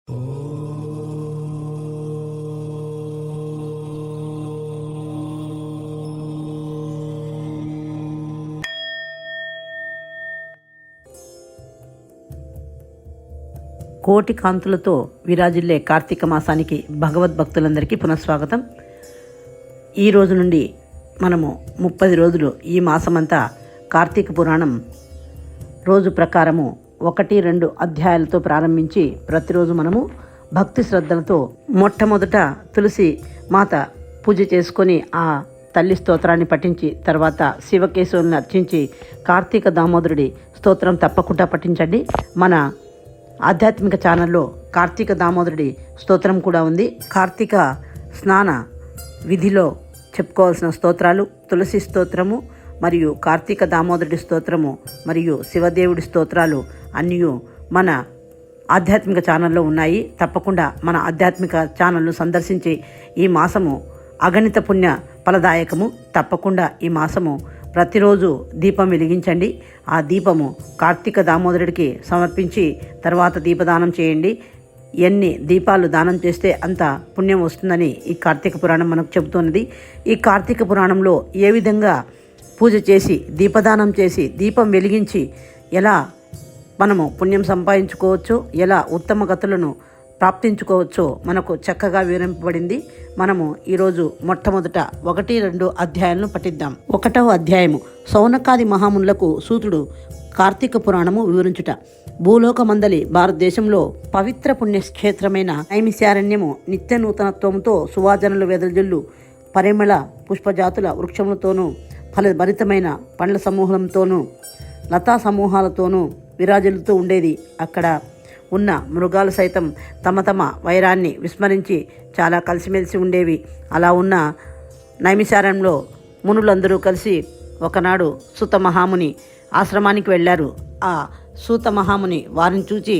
కోటి కాంతులతో విరాజిల్లే కార్తీక మాసానికి భగవద్భక్తులందరికీ పునఃస్వాగతం. ఈ రోజు నుండి మనము 30 రోజులు ఈ మాసమంతా కార్తీక పురాణం రోజు ప్రకారము 1-2 అధ్యాయాలతో ప్రారంభించి ప్రతిరోజు మనము భక్తి శ్రద్ధలతో మొట్టమొదట తులసి మాత పూజ చేసుకొని ఆ తల్లి స్తోత్రాన్ని పఠించి తర్వాత శివకేశవుల్ని అర్చించి కార్తీక దామోదరుడి స్తోత్రం తప్పకుండా పఠించండి. మన ఆధ్యాత్మిక ఛానల్లో కార్తీక దామోదరుడి స్తోత్రం కూడా ఉంది. కార్తీక స్నాన విధిలో చెప్పుకోవాల్సిన స్తోత్రాలు తులసి స్తోత్రము మరియు కార్తీక దామోదరుడి స్తోత్రము మరియు శివదేవుడి స్తోత్రాలు అన్నీ మన ఆధ్యాత్మిక ఛానల్లో ఉన్నాయి. తప్పకుండా మన ఆధ్యాత్మిక ఛానల్ను సందర్శించి ఈ మాసము అగణిత పుణ్య ఫలదాయకము. తప్పకుండా ఈ మాసము ప్రతిరోజు దీపం వెలిగించండి. ఆ దీపము కార్తీక దామోదరుడికి సమర్పించి తర్వాత దీపదానం చేయండి. ఎన్ని దీపాలు దానం చేస్తే అంత పుణ్యం వస్తుందని ఈ కార్తీక పురాణం మనకు చెబుతున్నది. ఈ కార్తీక పురాణంలో ఏ విధంగా పూజ చేసి దీపదానం చేసి దీపం వెలిగించి ఎలా మనము పుణ్యం సంపాదించుకోవచ్చో, ఎలా ఉత్తమ గతులను ప్రాప్తించుకోవచ్చో మనకు చక్కగా వివరింపబడింది. మనము ఈరోజు మొట్టమొదట 1-2 అధ్యాయాలను పఠిద్దాం. 1వ అధ్యాయము సౌనకాది మహామునులకు సూతుడు కార్తీక పురాణము వివరించుట. భూలోకమందలి భారతదేశంలో పవిత్ర పుణ్యక్షేత్రమైన నైమిశారణ్యము నిత్య నూతనత్వంతో సువాజనలు వెదజల్లు పరిమళ పుష్పజాతుల వృక్షములతోనూ ఫలభరితమైన పండ్ల సమూహంతోనూ లతా సమూహాలతోనూ విరాజిల్లుతూ ఉండేది. అక్కడ ఉన్న మృగాలు సైతం తమ తమ వైరాన్ని విస్మరించి చాలా కలిసిమెలిసి ఉండేవి. అలా ఉన్న నైమిశారణ్యంలో మునులందరూ కలిసి ఒకనాడు సూత మహాముని ఆశ్రమానికి వెళ్ళారు. ఆ సూత మహాముని వారిని చూచి,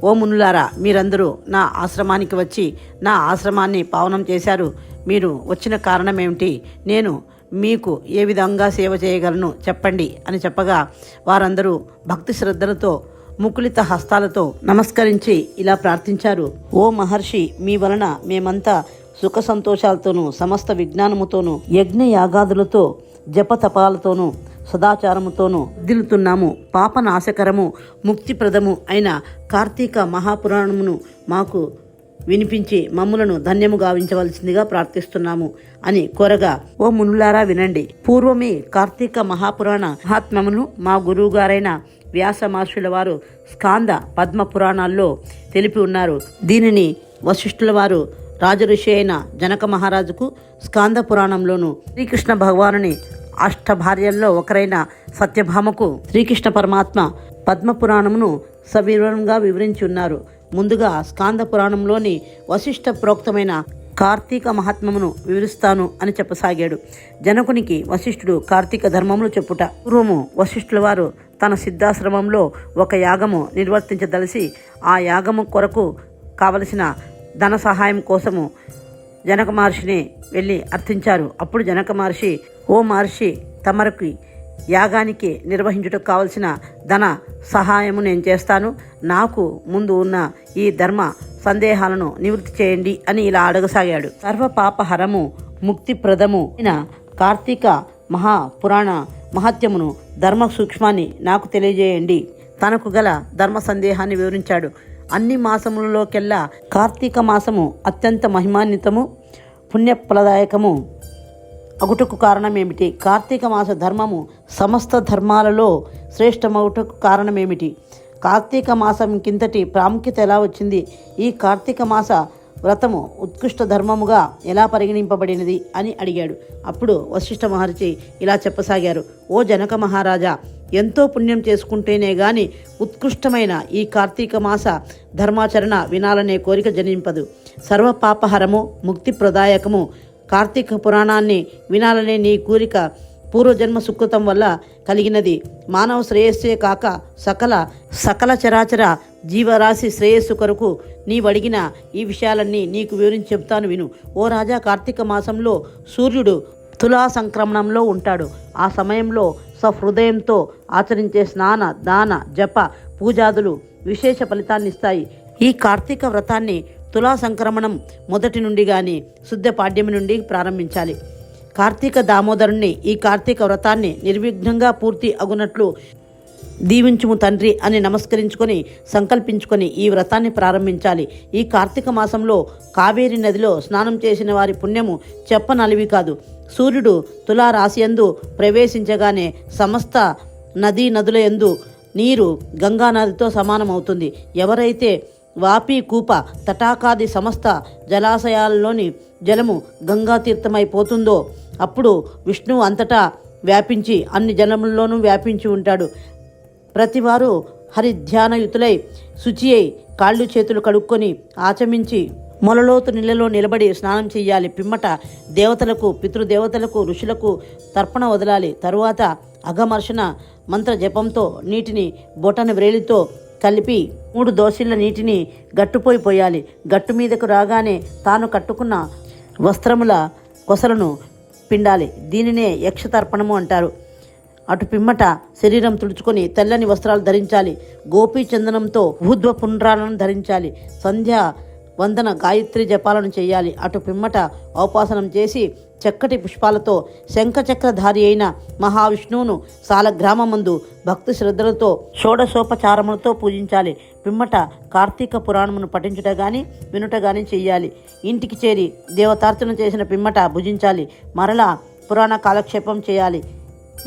ఓ మునులారా, మీరందరూ నా ఆశ్రమానికి వచ్చి నా ఆశ్రమాన్ని పావనం చేశారు. మీరు వచ్చిన కారణం ఏమిటి? నేను మీకు ఏ విధంగా సేవ చేయగలను చెప్పండి అని చెప్పగా వారందరూ భక్తి శ్రద్ధలతో ముకులిత హస్తాలతో నమస్కరించి ఇలా ప్రార్థించారు. ఓ మహర్షి, మీ వలన మేమంతా సుఖ సంతోషాలతోనూ సమస్త విజ్ఞానముతోనూ యజ్ఞ యాగాదులతో జపతపాలతోనూ సదాచారముతోనూ దిలుతున్నాము. పాపనాశకరము ముక్తిప్రదము అయిన కార్తీక మహాపురాణమును మాకు వినిపించి మమ్ములను ధన్యము గావించవలసిందిగా ప్రార్థిస్తున్నాము అని కోరగా, ఓ మునులారా వినండి. పూర్వమే కార్తీక మహాపురాణ మహాత్మ్యమును మా గురువు గారైన వ్యాస మహర్షుల వారు స్కాంద పద్మ పురాణాల్లో తెలిపి ఉన్నారు. దీనిని వశిష్ఠుల వారు రాజఋషి అయిన జనక మహారాజుకు స్కాంద పురాణంలోను, శ్రీకృష్ణ భగవానుని అష్టభార్యల్లో ఒకరైన సత్యభామకు శ్రీకృష్ణ పరమాత్మ పద్మ పురాణమును సవివరంగా వివరించి ఉన్నారు. ముందుగా స్కాంద పురాణంలోని వశిష్ఠ ప్రోక్తమైన కార్తీక మహాత్మ్యమును వివరిస్తాను అని చెప్పసాగాడు. జనకునికి వశిష్ఠుడు కార్తీక ధర్మములు చెప్పుట. పూర్వము వశిష్ఠుల వారు తన సిద్ధాశ్రమంలో ఒక యాగము నిర్వర్తించదలిసి ఆ యాగము కొరకు కావలసిన ధన సహాయం కోసము జనక మహర్షిని వెళ్ళి అర్థించారు. అప్పుడు జనక మహర్షి, ఓ మహర్షి, తమరికి యాగానికి నిర్వహించుటకు కావలసిన ధన సహాయము నేను చేస్తాను. నాకు ముందు ఉన్న ఈ ధర్మ సందేహాలను నివృత్తి చేయండి అని ఇలా అడగసాగాడు. సర్వపాపహరము ముక్తిప్రదము అయిన కార్తీక మహాపురాణ మహత్యమును ధర్మ సూక్ష్మాన్ని నాకు తెలియజేయండి. తనకు గల ధర్మ సందేహాన్ని వివరించాడు. అన్ని మాసములలోకెల్లా కార్తీక మాసము అత్యంత మహిమాన్వితము పుణ్యఫలదాయకము అగుటకు కారణమేమిటి? కార్తీక మాస ధర్మము సమస్త ధర్మాలలో శ్రేష్టమగుటకు కారణమేమిటి? కార్తీక మాసం కిందటి ప్రాముఖ్యత ఎలా వచ్చింది? ఈ కార్తీక మాస వ్రతము ఉత్కృష్ట ధర్మముగా ఎలా పరిగణింపబడినది అని అడిగాడు. అప్పుడు వశిష్ఠ మహర్షి ఇలా చెప్పసాగారు. ఓ జనక మహారాజా, ఎంతో పుణ్యం చేసుకుంటేనే గాని ఉత్కృష్టమైన ఈ కార్తీక మాస ధర్మాచరణ వినాలనే కోరిక జనింపదు. సర్వపాపహరము ముక్తిప్రదాయకము కార్తీక పురాణాన్ని వినాలనే నీ కోరిక పూర్వజన్మ సుకృతం వల్ల కలిగినది. మానవ శ్రేయస్సే కాక సకల చరాచర జీవరాశి శ్రేయస్సు కొరకు నీవడిగిన ఈ విషయాలన్నీ నీకు వివరించి చెప్తాను విను. ఓ రాజా, కార్తీక మాసంలో సూర్యుడు తులా సంక్రమణంలో ఉంటాడు. ఆ సమయంలో సహృదయంతో ఆచరించే స్నాన దాన జప పూజాదులు విశేష ఫలితాన్ని ఇస్తాయి. ఈ కార్తీక వ్రతాన్ని తులా సంక్రమణం మొదటి నుండి గాని శుద్ధ పాడ్యమి నుండి ప్రారంభించాలి. కార్తీక దామోదరుణ్ణి ఈ కార్తీక వ్రతాన్ని నిర్విఘ్నంగా పూర్తి అగునట్లు దీవించుము తండ్రి అని నమస్కరించుకొని సంకల్పించుకొని ఈ వ్రతాన్ని ప్రారంభించాలి. ఈ కార్తీక మాసంలో కావేరి నదిలో స్నానం చేసిన వారి పుణ్యము చెప్పనలివి కాదు. సూర్యుడు తులా రాశియందు ప్రవేశించగానే సమస్త నదీ నదుల యందు నీరు గంగా నదితో సమానమవుతుంది. ఎవరైతే వాపి కూప తటాకాది సమస్త జలాశయాల్లోని జలము గంగా తీర్థమైపోతుందో అప్పుడు విష్ణువు అంతటా వ్యాపించి అన్ని జలముల్లోనూ వ్యాపించి ఉంటాడు. ప్రతివారు హరిధ్యానయుతులై శుచి అయి కాళ్ళు చేతులు కడుక్కొని ఆచమించి మొలలోతు నీళ్ళలో నిలబడి స్నానం చెయ్యాలి. పిమ్మట దేవతలకు, పితృదేవతలకు, ఋషులకు తర్పణ వదలాలి. తరువాత అఘమర్షణ మంత్ర జపంతో నీటిని బొటన వ్రేలితో కలిపి 3 దోసిళ్ల నీటిని గట్టుపోయి పోయాలి. గట్టు మీదకు రాగానే తాను కట్టుకున్న వస్త్రముల కొసలను పిండాలి. దీనినే యక్షతర్పణము అంటారు. అటు పిమ్మట శరీరం తుడుచుకొని తెల్లని వస్త్రాలు ధరించాలి. గోపీ చందనంతో ఊర్ధ్వ పుండ్రాలను ధరించాలి. సంధ్యా వందన గాయత్రి జపాలను చేయాలి. అటు పిమ్మట ఔపాసనం చేసి చక్కటి పుష్పాలతో శంఖచక్రధారి అయిన మహావిష్ణువును సాలగ్రామమందు భక్తి శ్రద్ధలతో షోడశోపచారములతో పూజించాలి. పిమ్మట కార్తీక పురాణమును పఠించుట గాని వినుట గాని చెయ్యాలి. ఇంటికి చేరి దేవతార్చన చేసిన పిమ్మట భుజించాలి. మరలా పురాణ కాలక్షేపం చేయాలి.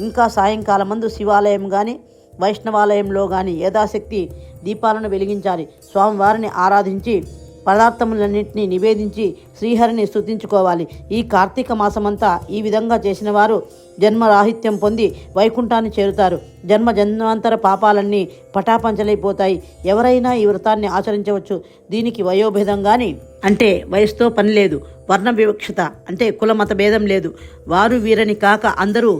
ఇంకా సాయంకాలమందు శివాలయం కానీ వైష్ణవాలయంలో కానీ యథాశక్తి దీపాలను వెలిగించాలి. స్వామివారిని ఆరాధించి పదార్థములన్నింటినీ నివేదించి శ్రీహరిని స్తుతించుకోవాలి. ఈ కార్తీక మాసమంతా ఈ విధంగా చేసిన వారు జన్మరాహిత్యం పొంది వైకుంఠాన్ని చేరుతారు. జన్మాంతర పాపాలన్నీ పటాపంచలైపోతాయి. ఎవరైనా ఈ వ్రతాన్ని ఆచరించవచ్చు. దీనికి వయోభేదం కానీ అంటే వయసుతో పని లేదు. వర్ణ వివక్షత అంటే కులమత భేదం లేదు. వారు వీరని కాక అందరూ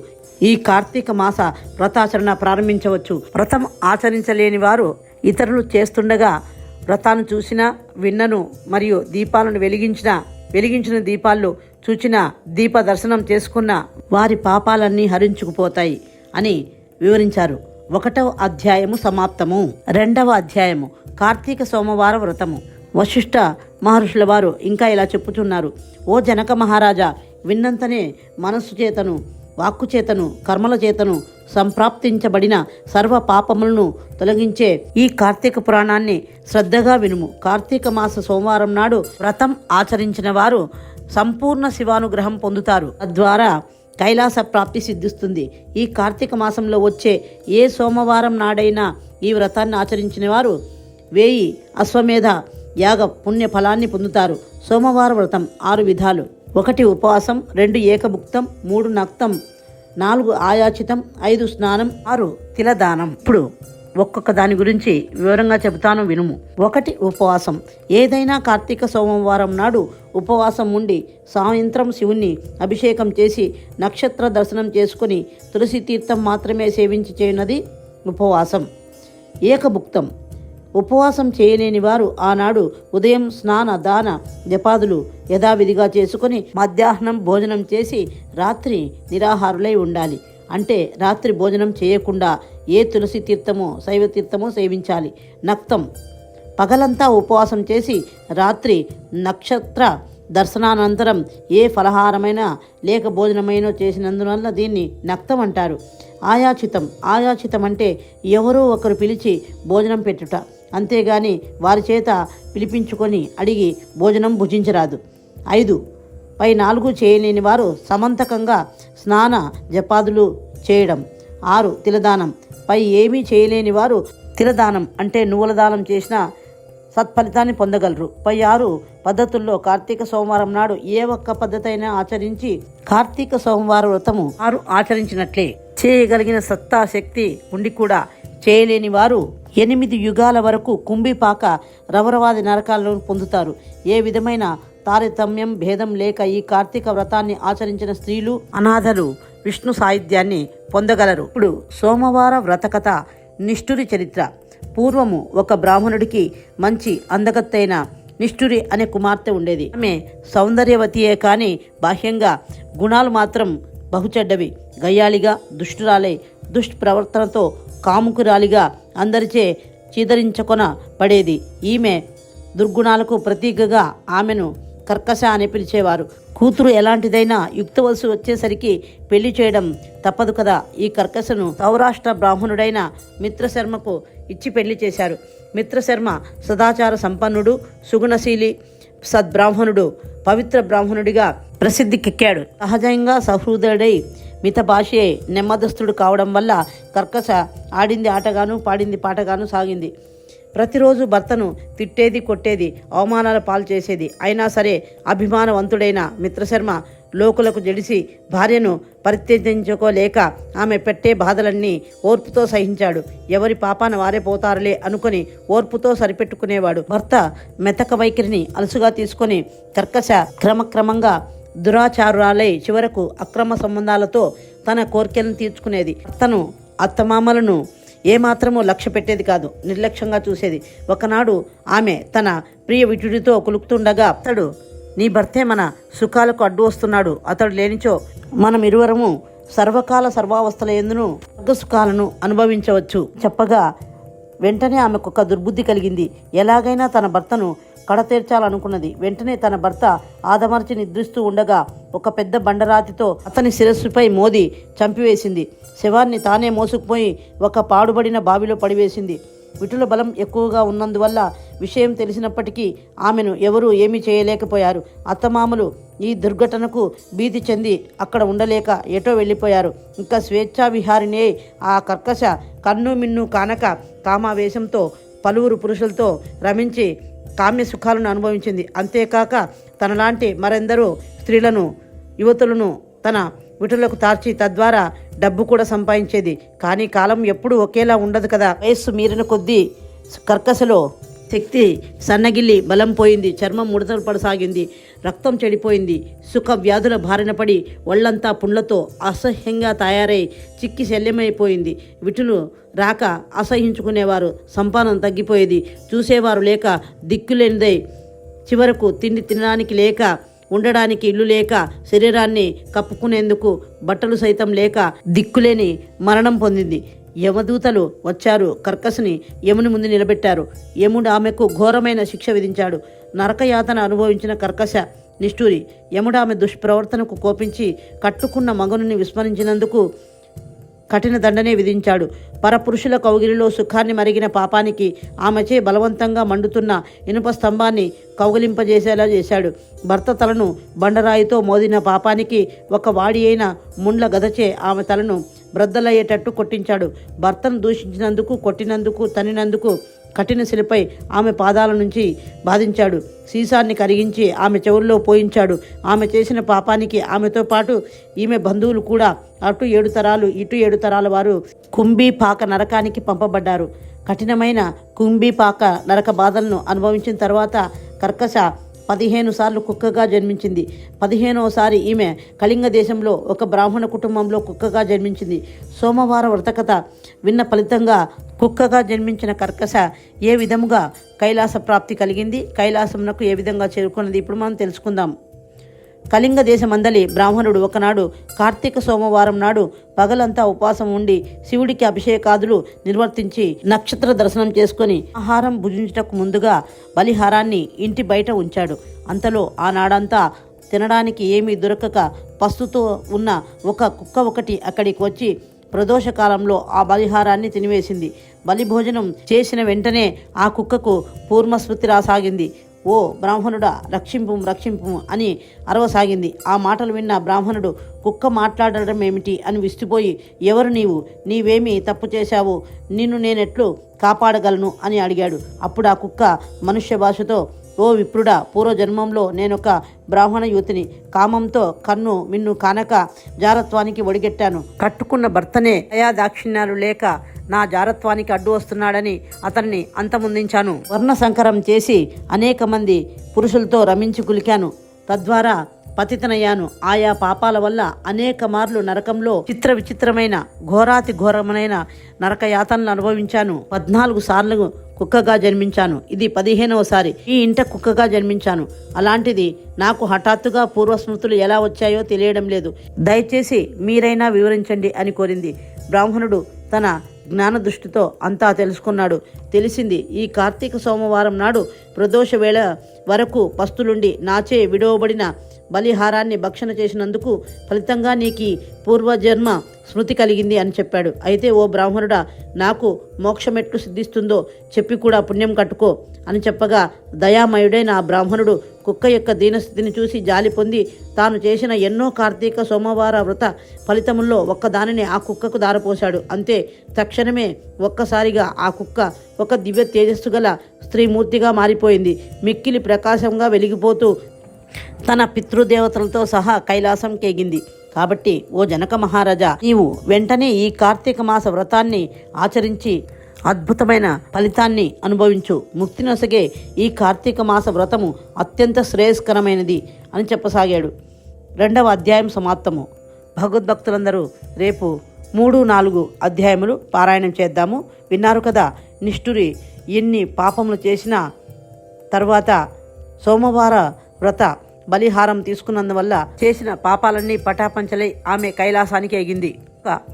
ఈ కార్తీక మాస వ్రతాచరణ ప్రారంభించవచ్చు. వ్రతం ఆచరించలేని వారు ఇతరులు చేస్తుండగా వ్రతాన్ని చూసినా విన్నను మరియు దీపాలను వెలిగించిన దీపాల్లో చూచిన దీప దర్శనం చేసుకున్న వారి పాపాలన్నీ హరించుకుపోతాయి అని వివరించారు. 1వ అధ్యాయము సమాప్తము. 2వ అధ్యాయము కార్తీక సోమవార వ్రతము. వశిష్ఠ మహర్షుల వారు ఇంకా ఇలా చెప్పుచున్నారు. ఓ జనక మహారాజా, విన్నంతనే మనస్సు చేతను, వాక్కు చేతను, కర్మల చేతను సంప్రాప్తించబడిన సర్వ పాపములను తొలగించే ఈ కార్తీక పురాణాన్ని శ్రద్ధగా వినుము. కార్తీక మాస సోమవారం నాడు వ్రతం ఆచరించిన వారు సంపూర్ణ శివానుగ్రహం పొందుతారు. తద్వారా కైలాస ప్రాప్తి సిద్ధిస్తుంది. ఈ కార్తీక మాసంలో వచ్చే ఏ సోమవారం నాడైనా ఈ వ్రతాన్ని ఆచరించిన వారు 1000 అశ్వమేధ యాగ పుణ్య ఫలాన్ని పొందుతారు. సోమవార వ్రతం 6 విధాలు. 1 ఉపవాసం, 2 ఏకభుక్తం, 3 నక్తం, 4 ఆయాచితం, 5 స్నానం, 6 తిలదానం. ఇప్పుడు ఒక్కొక్క దాని గురించి వివరంగా చెబుతాను వినుము. 1 ఉపవాసం. ఏదైనా కార్తీక సోమవారం నాడు ఉపవాసం ఉండి సాయంత్రం శివుణ్ణి అభిషేకం చేసి నక్షత్ర దర్శనం చేసుకుని తులసి తీర్థం మాత్రమే సేవించి చేయనది ఉపవాసం. ఏకభుక్తం. ఉపవాసం చేయలేని వారు ఆనాడు ఉదయం స్నాన దాన జపాదులు యథావిధిగా చేసుకుని మధ్యాహ్నం భోజనం చేసి రాత్రి నిరాహారులై ఉండాలి. అంటే రాత్రి భోజనం చేయకుండా ఏ తులసి తీర్థమో శైవ తీర్థమో సేవించాలి. నక్తం. పగలంతా ఉపవాసం చేసి రాత్రి నక్షత్ర దర్శనానంతరం ఏ ఫలహారమైనా లేక భోజనమైనా చేసినందువల్ల దీన్ని నక్తం అంటారు. ఆయాచితం. ఆయాచితం అంటే ఎవరో ఒకరు పిలిచి భోజనం పెట్టుట, అంతేగాని వారి చేత పిలిపించుకొని అడిగి భోజనం భుజించరాదు. 5 పై 4 చేయలేని వారు సమంతకంగా స్నాన జపాదులు చేయడం. 6 తిలదానం. పై ఏమీ చేయలేని వారు తిలదానం అంటే నువ్వుల దానం చేసిన సత్ఫలితాన్ని పొందగలరు. పై 6 పద్ధతుల్లో కార్తీక సోమవారం నాడు ఏ ఒక్క పద్ధతి అయినా ఆచరించి కార్తీక సోమవార వ్రతము 6 ఆచరించినట్లే. చేయగలిగిన సత్తా శక్తి ఉండి కూడా చేయలేని వారు 8 యుగాల వరకు కుంభిపాక రవరవాది నరకాలను పొందుతారు. ఏ విధమైన తారతమ్యం భేదం లేక ఈ కార్తీక వ్రతాన్ని ఆచరించిన స్త్రీలు, అనాథలు విష్ణు సాయుధ్యాన్ని పొందగలరు. ఇప్పుడు సోమవార వ్రతకథ. నిష్ఠురి చరిత్ర. పూర్వము ఒక బ్రాహ్మణుడికి మంచి అందగత్తైన నిష్ఠురి అనే కుమార్తె ఉండేది. ఆమె సౌందర్యవతియే కానీ బాహ్యంగా గుణాలు మాత్రం బహుచెడ్డవి. గయ్యాళిగా, దుష్టురాలై, దుష్ప్రవర్తనతో కాముకురాలిగా అందరిచే చీదరించుకొన పడేది. ఈమె దుర్గుణాలకు ప్రతీకగా ఆమెను కర్కశ అని పిలిచేవారు. కూతురు ఎలాంటిదైనా యుక్త వయసు వచ్చేసరికి పెళ్లి చేయడం తప్పదు కదా. ఈ కర్కశను సౌరాష్ట్ర బ్రాహ్మణుడైన మిత్రశర్మకు ఇచ్చి పెళ్లి చేశారు. మిత్రశర్మ సదాచార సంపన్నుడు, సుగుణశీలి, సద్బ్రాహ్మణుడు, పవిత్ర బ్రాహ్మణుడిగా ప్రసిద్ధికెక్కాడు. సహజంగా సహృదయుడై మితభాషే నెమ్మదస్తుడు కావడం వల్ల కర్కశ ఆడింది ఆటగాను పాడింది పాటగాను సాగింది. ప్రతిరోజు భర్తను తిట్టేది, కొట్టేది, అవమానాల పాలు చేసేది. అయినా సరే అభిమానవంతుడైన మిత్రశర్మ లోకులకు జడిసి భార్యను పరిత్యజించుకోలేక ఆమె పెట్టే బాధలన్నీ ఓర్పుతో సహించాడు. ఎవరి పాపాన వారే పోతారులే అనుకుని ఓర్పుతో సరిపెట్టుకునేవాడు. భర్త మెతక వైఖరిని అలసుగా తీసుకొని కర్కశ క్రమక్రమంగా దురాచారురాలై చివరకు అక్రమ సంబంధాలతో తన కోరికలను తీర్చుకునేది. భర్తను, అత్తమామలను ఏమాత్రమూ లక్ష్య పెట్టేది కాదు, నిర్లక్ష్యంగా చూసేది. ఒకనాడు ఆమె తన ప్రియ విటుడితో కులుకుతుండగా, అతడు నీ భర్తే మన సుఖాలకు అడ్డు వస్తున్నాడు, అతడు లేనిచో మనం ఇరువరము సర్వకాల సర్వావస్థల యందును స్వర్గ సుఖాలను అనుభవించవచ్చు చెప్పగా వెంటనే ఆమెకు ఒక దుర్బుద్ధి కలిగింది. ఎలాగైనా తన భర్తను కడతీర్చాలనుకున్నది. వెంటనే తన భర్త ఆదమర్చి నిద్రిస్తూ ఉండగా ఒక పెద్ద బండరాతితో అతని శిరస్సుపై మోది చంపివేసింది. శవాన్ని తానే మోసుకుపోయి ఒక పాడుబడిన బావిలో పడివేసింది. విటుల బలం ఎక్కువగా ఉన్నందువల్ల విషయం తెలిసినప్పటికీ ఆమెను ఎవరూ ఏమీ చేయలేకపోయారు. అత్తమామలు ఈ దుర్ఘటనకు భీతి చెంది అక్కడ ఉండలేక ఎటో వెళ్ళిపోయారు. ఇంకా స్వేచ్ఛా విహారినే ఆ కర్కశ కన్ను మిన్ను కానక కామావేశంతో పలువురు పురుషులతో రమించి కామ్య సుఖాలను అనుభవించింది. అంతేకాక తనలాంటి మరెందరో స్త్రీలను, యువతులను తన విటులకు తార్చి తద్వారా డబ్బు కూడా సంపాదించేది. కానీ కాలం ఎప్పుడూ ఒకేలా ఉండదు కదా. వయస్సు మీరిన కొద్దీ కర్కశలో శక్తి సన్నగిల్లి బలం పోయింది. చర్మం ముడతలు పడసాగింది. రక్తం చెడిపోయింది. సుఖ వ్యాధుల బారిన పడి ఒళ్లంతా పుండ్లతో అసహ్యంగా తయారై చిక్కి శల్యమైపోయింది. విటులు రాక అసహించుకునేవారు. సంపాదన తగ్గిపోయేది. చూసేవారు లేక దిక్కులేనిదై చివరకు తిండి తినడానికి లేక, ఉండడానికి ఇల్లు లేక, శరీరాన్ని కప్పుకునేందుకు బట్టలు సైతం లేక దిక్కులేని మరణం పొందింది. యమదూతలు వచ్చారు. కర్కశని యముని ముందు నిలబెట్టారు. యముడు ఆమెకు ఘోరమైన శిక్ష విధించాడు. నరకయాతన అనుభవించిన కర్కశ నిష్ఠూరి. యముడు ఆమె దుష్ప్రవర్తనకు కోపించి కట్టుకున్న మగనుని విస్మరించినందుకు కఠిన దండనే విధించాడు. పరపురుషుల కౌగిలిలో సుఖాన్ని మరిగిన పాపానికి ఆమెచే బలవంతంగా మండుతున్న ఇనుప స్తంభాన్ని కౌగిలింపజేసేలా చేశాడు. భర్త తలను బండరాయితో మోదిన పాపానికి ఒక వాడి అయిన ముండ్ల గదచే ఆమె తలను బ్రద్దలయ్యేటట్టు కొట్టించాడు. భర్తను దూషించినందుకు, కొట్టినందుకు, తన్నినందుకు కఠిన శిలపై ఆమె పాదాల నుంచి బాధించాడు. సీసాన్ని కరిగించి ఆమె చెవుల్లో పోయించాడు. ఆమె చేసిన పాపానికి ఆమెతో పాటు ఈమె బంధువులు కూడా అటు 7 తరాలు ఇటు 7 తరాల వారు కుంభీపాక నరకానికి పంపబడ్డారు. కఠినమైన కుంభీపాక నరక బాధలను అనుభవించిన తర్వాత కర్కశ 15 సార్లు కుక్కగా జన్మించింది. 15వసారి ఈమె కళింగ దేశంలో ఒక బ్రాహ్మణ కుటుంబంలో కుక్కగా జన్మించింది. సోమవార వ్రతకథ విన్న ఫలితంగా కుక్కగా జన్మించిన కర్కశ ఏ విధముగా కైలాస ప్రాప్తి కలిగింది, కైలాసమునకు ఏ విధంగా చేరుకున్నది ఇప్పుడు మనం తెలుసుకుందాం. కళింగ దేశమందలి బ్రాహ్మణుడు ఒకనాడు కార్తీక సోమవారం నాడు పగలంతా ఉపవాసం ఉండి శివుడికి అభిషేకాదులు నిర్వర్తించి నక్షత్ర దర్శనం చేసుకొని ఆహారం భుజించుటకు ముందుగా బలిహారాన్ని ఇంటి బయట ఉంచాడు. అంతలో ఆనాడంతా తినడానికి ఏమీ దొరకక పస్తుతో ఉన్న ఒక కుక్క ఒకటి అక్కడికి వచ్చి ప్రదోషకాలంలో ఆ బలిహారాన్ని తినివేసింది. బలిభోజనం చేసిన వెంటనే ఆ కుక్కకు పూర్వస్మృతి రాసాగింది. ఓ బ్రాహ్మణుడా, రక్షింపు రక్షింపు అని అరవసాగింది. ఆ మాటలు విన్న బ్రాహ్మణుడు కుక్క మాట్లాడడం ఏమిటి అని విస్తుపోయి, ఎవరు నీవు, నీవేమి తప్పు చేశావు, నిన్ను నేనెట్లు కాపాడగలను అని అడిగాడు. అప్పుడు ఆ కుక్క మనుష్య భాషతో, ఓ విప్రుడా, పూర్వజన్మంలో నేనొక బ్రాహ్మణ యువతిని. కామంతో కన్ను మిన్ను కానక జారత్వానికి ఒడిగెట్టాను. కట్టుకున్న భర్తనే దయా దాక్షిణ్యాలు లేక నా జారత్వానికి అడ్డు వస్తున్నాడని అతన్ని అంతమొందించాను. వర్ణ సంకరం చేసి అనేక మంది పురుషులతో రమించి కులికాను. తద్వారా పతితనయ్యాను. ఆయా పాపాల వల్ల అనేక మార్లు నరకంలో చిత్ర విచిత్రమైన ఘోరాతి ఘోరమైన నరకయాతనలు అనుభవించాను. 14 సార్లు కుక్కగా జన్మించాను. ఇది 15వసారి ఈ ఇంట కుక్కగా జన్మించాను. అలాంటిది నాకు హఠాత్తుగా పూర్వస్మృతులు ఎలా వచ్చాయో తెలియడం లేదు. దయచేసి మీరైనా వివరించండి అని కోరింది. బ్రాహ్మణుడు తన జ్ఞాన దృష్టితో అంతా తెలుసుకున్నాడు. తెలిసింది, ఈ కార్తీక సోమవారం నాడు ప్రదోష వేళ వరకు పస్తులుండి నాచే విడవబడిన బలిహారాన్ని భక్షణ చేసినందుకు ఫలితంగా నీకు పూర్వజన్మ స్మృతి కలిగింది అని చెప్పాడు. అయితే ఓ బ్రాహ్మణుడా, నాకు మోక్షమెట్లు సిద్ధిస్తుందో చెప్పి కూడా పుణ్యం కట్టుకో అని చెప్పగా దయామయుడైన ఆ బ్రాహ్మణుడు కుక్క యొక్క దీనస్థితిని చూసి జాలి పొంది తాను చేసిన ఎన్నో కార్తీక సోమవార వ్రత ఫలితముల్లో ఒక్కదానిని ఆ కుక్కకు దారపోశాడు. అంతే, తక్షణమే ఒక్కసారిగా ఆ కుక్క ఒక దివ్య తేజస్సు గల స్త్రీమూర్తిగా మారిపోయింది. మిక్కిలి ప్రకాశంగా వెలిగిపోతూ తన పితృదేవతలతో సహా కైలాసం కేగింది. కాబట్టి ఓ జనక మహారాజా, నీవు వెంటనే ఈ కార్తీక మాస వ్రతాన్ని ఆచరించి అద్భుతమైన ఫలితాన్ని అనుభవించు. ముక్తి నొసగే ఈ కార్తీక మాస వ్రతము అత్యంత శ్రేయస్కరమైనది అని చెప్పసాగాడు. 2వ అధ్యాయం సమాప్తము. భగవద్భక్తులందరూ రేపు 3, 4 అధ్యాయములు పారాయణం చేద్దాము. విన్నారు కదా, నిష్ఠురి ఎన్ని పాపములు చేసినా తర్వాత సోమవార వ్రత బలిహారం తీసుకున్నందువల్ల చేసిన పాపాలన్నీ పటాపంచలై ఆమె కైలాసానికి ఎగింది.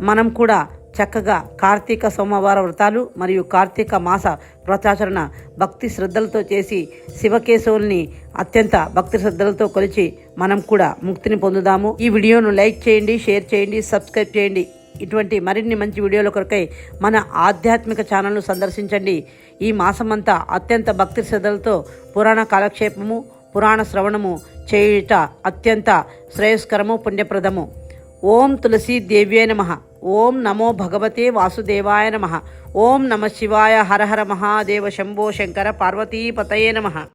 మనం కూడా చక్కగా కార్తీక సోమవార వ్రతాలు మరియు కార్తీక మాస వ్రతాచరణ భక్తి శ్రద్ధలతో చేసి శివకేశవుల్ని అత్యంత భక్తి శ్రద్ధలతో కొలిచి మనం కూడా ముక్తిని పొందుదాము. ఈ వీడియోను లైక్ చేయండి, షేర్ చేయండి, సబ్స్క్రైబ్ చేయండి. ఇటువంటి మరిన్ని మంచి వీడియోల కొరకై మన ఆధ్యాత్మిక ఛానల్ను సందర్శించండి. ఈ మాసమంతా అత్యంత భక్తి శ్రద్ధలతో పురాణ కాలక్షేపము, పురాణ శ్రవణము చేయుట అత్యంత శ్రేయస్కరము, పుణ్యప్రదము. ఓం తులసీ దేవ్యే నమః. ఓం నమో భగవతే వాసుదేవాయ నమః. ఓం నమ శివాయ. హర హర మహాదేవ. శంభో శంకర. పార్వతీపతయే నమః.